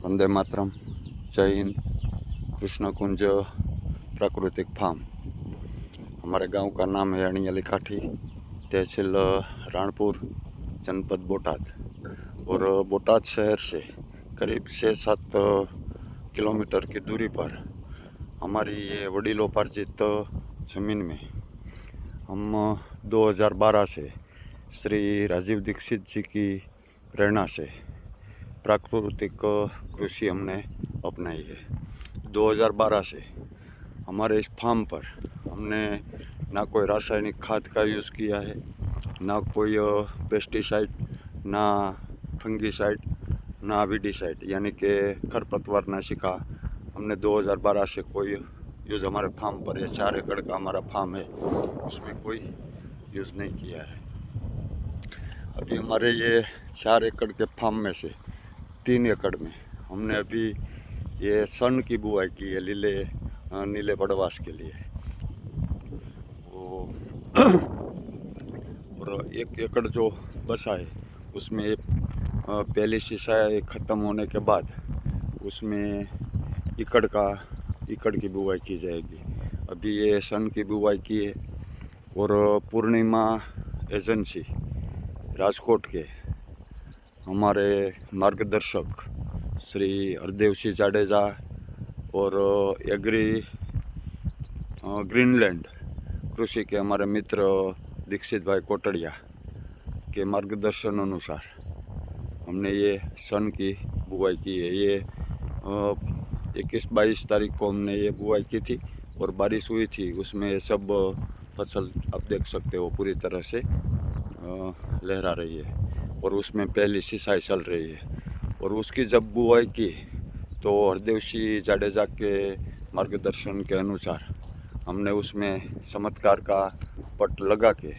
वंदे मातरम, जय हिंद। कृष्ण कुंज प्राकृतिक फार्म। हमारे गांव का नाम है अणियाली काठी, तहसील राणपुर, जनपद बोटाद। और बोटाद शहर से करीब 6-7 किलोमीटर की दूरी पर हमारी ये वडीलोपार्जित ज़मीन में हम 2012 से श्री राजीव दीक्षित जी की प्रेरणा से प्राकृतिक कृषि हमने अपनाई है। 2012 से हमारे इस फार्म पर हमने ना कोई रासायनिक खाद का यूज़ किया है, ना कोई पेस्टिसाइड, ना फंगीसाइड, ना वीडीसाइड यानी कि खरपतवार नाशिका हमने 2012 से कोई यूज़ हमारे फार्म पर, ये 4 एकड़ का हमारा फार्म है, उसमें कोई यूज़ नहीं किया है। अभी हमारे ये 4 एकड़ के फार्म में से 3 एकड़ में हमने अभी ये सन की बुआई की है, नीले बड़वास के लिए। और 1 एकड़ जो बचा है उसमें पहली सिंचाई ख़त्म होने के बाद उसमें इकड़ की बुआई की जाएगी। अभी ये सन की बुआई की है। और पूर्णिमा एजेंसी राजकोट के हमारे मार्गदर्शक श्री हरदेव सिंह जाडेजा और ग्रीनलैंड कृषि के हमारे मित्र दीक्षित भाई कोटड़िया के मार्गदर्शन अनुसार हमने ये सन की बुआई की है। ये 21-22 तारीख को हमने ये बुआई की थी और बारिश हुई थी, उसमें सब फसल आप देख सकते हो पूरी तरह से लहरा रही है और उसमें पहली सिंचाई चल रही है। और उसकी जब बुआई की तो हरदेव सिंह जाडेजा के मार्गदर्शन के अनुसार हमने उसमें चमत्कार का पट लगा के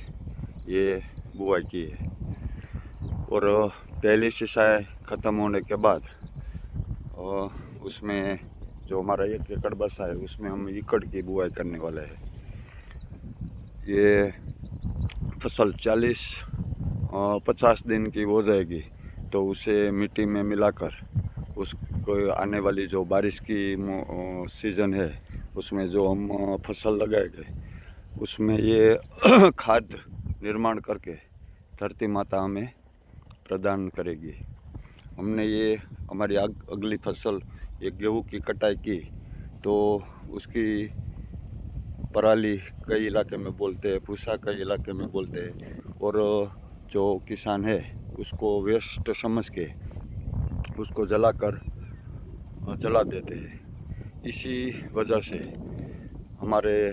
ये बुआई की है। और पहली सिंचाई ख़त्म होने के बाद उसमें जो हमारा 1 एकड़ बसा है उसमें हम इकड़ की बुआई करने वाले हैं। ये फसल 40-50 दिन की हो जाएगी तो उसे मिट्टी में मिलाकर उसको आने वाली जो बारिश की सीज़न है उसमें जो हम फसल लगाएंगे उसमें ये खाद निर्माण करके धरती माता हमें प्रदान करेगी। हमने ये हमारी अगली फसल एक गेहूँ की कटाई की तो उसकी पराली कई इलाके में बोलते हैं, भूसा कई इलाके में बोलते हैं। और जो किसान है उसको वेस्ट समझ के उसको जला देते हैं। इसी वजह से हमारे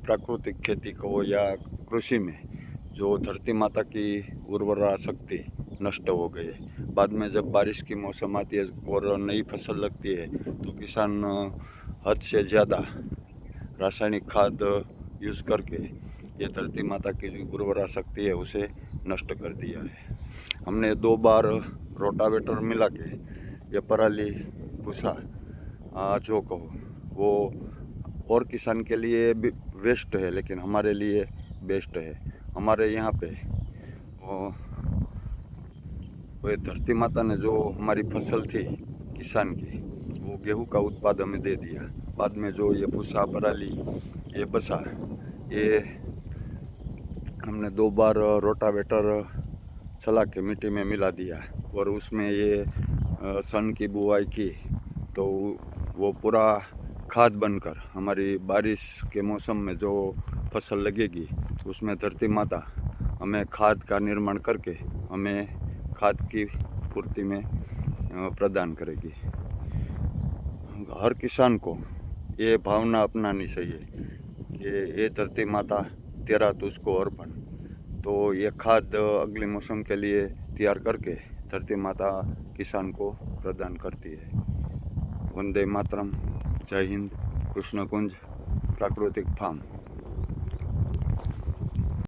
प्राकृतिक खेती को या कृषि में जो धरती माता की उर्वरा शक्ति नष्ट हो गई है। बाद में जब बारिश की मौसम आती है और नई फसल लगती है तो किसान हद से ज़्यादा रासायनिक खाद यूज़ करके ये धरती माता की जो उर्वरा शक्ति है उसे नष्ट कर दिया है। हमने 2 बार रोटावेटर मिला के ये पराली भूसा जो कहो वो और किसान के लिए भी वेस्ट है लेकिन हमारे लिए बेस्ट है। हमारे यहाँ पे वो धरती माता ने जो हमारी फसल थी किसान की वो गेहूं का उत्पाद हमें दे दिया। बाद में जो ये भूसा पराली ये बसा ये हमने 2 बार रोटावेटर चला के मिट्टी में मिला दिया और उसमें ये सन की बुआई की तो वो पूरा खाद बनकर हमारी बारिश के मौसम में जो फसल लगेगी उसमें धरती माता हमें खाद का निर्माण करके हमें खाद की पूर्ति में प्रदान करेगी। हर किसान को ये भावना अपनानी चाहिए कि ये धरती माता तेरा तुझको अर्पण। तो ये खाद अगले मौसम के लिए तैयार करके धरती माता किसान को प्रदान करती है। वंदे मातरम, जय हिंद। कृष्ण कुंज प्राकृतिक फार्म।